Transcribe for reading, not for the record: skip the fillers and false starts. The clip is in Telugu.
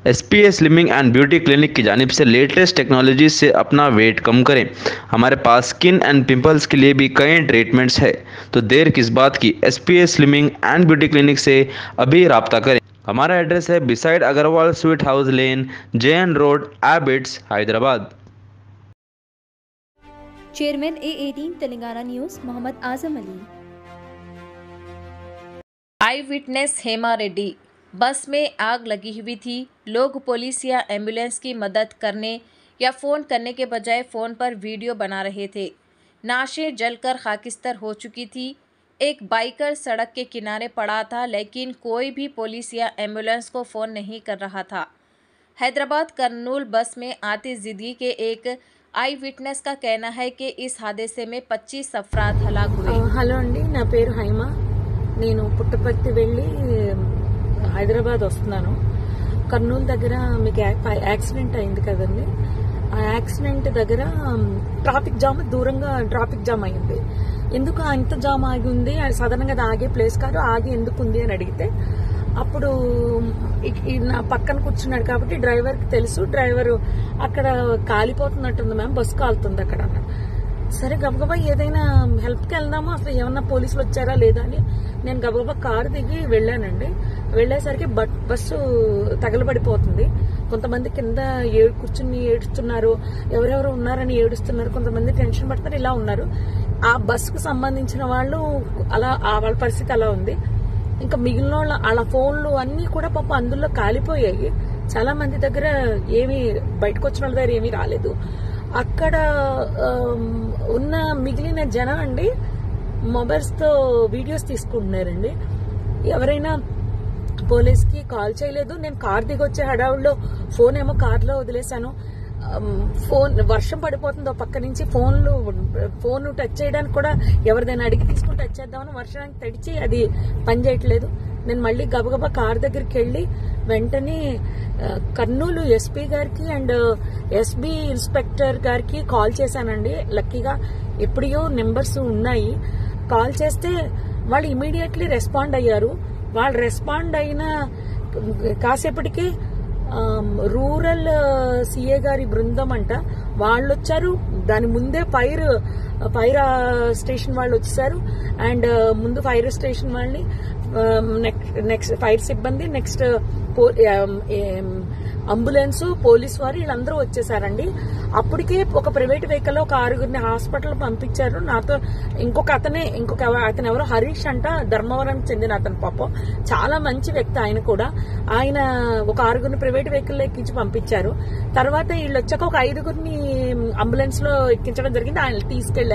SPA slimming and beauty clinic की जानिब से लेटेस्ट टेक्नोलॉजी से अपना वेट कम करें। हमारे पास स्किन एंड पिंपल्स के लिए भी कई ट्रीटमेंट्स है, तो देर किस बात की। SPA slimming and beauty clinic से अभी रब्ता करें। हमारा एड्रेस है beside Agarwal sweet house lane, JN road, Abids, Hyderabad. Chairman A18 Telangana news Mohammed Azam Ali. Eye witness Hema Reddy. Bus में आग लगी हुई थी। लोग पुलिस या एम्बुलेंस की मदद करने या फ़ोन करने के बजाय फ़ोन पर वीडियो बना रहे थे। नाशें जलकर खाकिस्तर हो चुकी थी। एक बाइकर सड़क के किनारे पड़ा था, लेकिन कोई भी पुलिस या एम्बुलेंस को फ़ोन नहीं कर रहा था। हैदराबाद कर्नूल बस में आती ज़िंदगी के एक आई विटनेस का कहना है कि इस हादसे में 25 अफराद हलाक हुए। హలో అండి, నా పేరు హైమా. నేను పుట్టపర్తి వెళ్ళి హైదరాబాద్ వస్తున్నాను. కర్నూలు దగ్గర మీకు యాక్సిడెంట్ అయింది కదండి. ఆ యాక్సిడెంట్ దగ్గర ట్రాఫిక్ జామ్, దూరంగా ట్రాఫిక్ జామ్ అయింది. ఎందుకు ఇంత జామ్ ఆగి ఉంది, సాధారణంగా అది ఆగే ప్లేస్ కాదు, ఆగి ఎందుకు ఉంది అని అడిగితే అప్పుడు నా పక్కన కూర్చున్నాడు కాబట్టి డ్రైవర్కి తెలుసు. డ్రైవర్ అక్కడ కాలిపోతున్నట్టుంది మ్యామ్, బస్సు కాలుతుంది అక్కడ అన్నాడు. సరే గబగబా ఏదైనా హెల్ప్కి వెళ్దాము, అసలు ఏమన్నా పోలీసులు వచ్చారా లేదా అని నేను గబగబా కారు దిగి వెళ్ళానండి. వెళ్ళేసరికి బస్సు తగలబడిపోతుంది. కొంతమంది కింద కూర్చుని ఏడుస్తున్నారు, ఎవరెవరు ఉన్నారని ఏడుస్తున్నారు, కొంతమంది టెన్షన్ పడుతున్నారు, ఇలా ఉన్నారు. ఆ బస్సుకు సంబంధించిన వాళ్ళు అలా వాళ్ళ పరిస్థితి అలా ఉంది. ఇంకా మిగిలిన వాళ్ళ ఫోన్లు అన్నీ కూడా పాపం అందులో కాలిపోయాయి. చాలా మంది దగ్గర ఏమీ బయటకు వచ్చిన వాళ్ళ దగ్గర ఏమీ రాలేదు. అక్కడ ఉన్న మిగిలిన జనం అండి మొబైల్స్ తో వీడియోస్ తీసుకుంటున్నారండి. ఎవరైనా పోలీస్ కి కాల్ చేయలేదు. నేను కార్ దిగి వచ్చే హడావుల్లో ఫోన్ ఏమో కార్ లో వదిలేశాను. ఫోన్ వర్షం పడిపోతుంది పక్క నుంచి, ఫోన్ టచ్ చేయడానికి కూడా ఎవరిదైనా అడిగి తీసుకుని టచ్ చేద్దామని వర్షానికి తడిచి అది పనిచేయట్లేదు. నేను మళ్ళీ గబగబా కార్ దగ్గరికి వెళ్ళి వెంటనే కర్నూలు ఎస్పీ గారికి అండ్ ఎస్బీ ఇన్స్పెక్టర్ గారికి కాల్ చేశానండి. లక్కీగా ఎప్పుడో నెంబర్స్ ఉన్నాయి. కాల్ చేస్తే వాళ్ళు ఇమీడియట్లీ రెస్పాండ్ అయ్యారు. వాళ్ళు రెస్పాండ్ అయిన కాసేపటికి రూరల్ సిఏ గారి బృందం అంట వాళ్ళు వచ్చారు. దాని ముందే ఫైర్ స్టేషన్ వాళ్ళు వచ్చేసారు. అండ్ ముందు ఫైర్ స్టేషన్ వాళ్ళని, నెక్స్ట్ ఫైర్ సిబ్బంది, నెక్స్ట్ అంబులెన్స్, పోలీసు వారు వీళ్ళందరూ వచ్చేసారండి. అప్పటికే ఒక ప్రైవేట్ వెహికల్ ఒక 6గురిని హాస్పిటల్ పంపించారు. నాతో ఇంకొక అతను ఎవరో హరీష్ అంట, ధర్మవరానికి చెందిన అతను. పాపం చాలా మంచి వ్యక్తి ఆయన కూడా. ఆయన ఒక 6గురిని ప్రైవేట్ వెహికల్ ఎక్కించి పంపించారు. తర్వాత వీళ్ళు వచ్చాక ఒక 5గురిని అంబులెన్స్ లో ఎక్కించడం జరిగింది. ఆయన తీసుకెళ్లారు.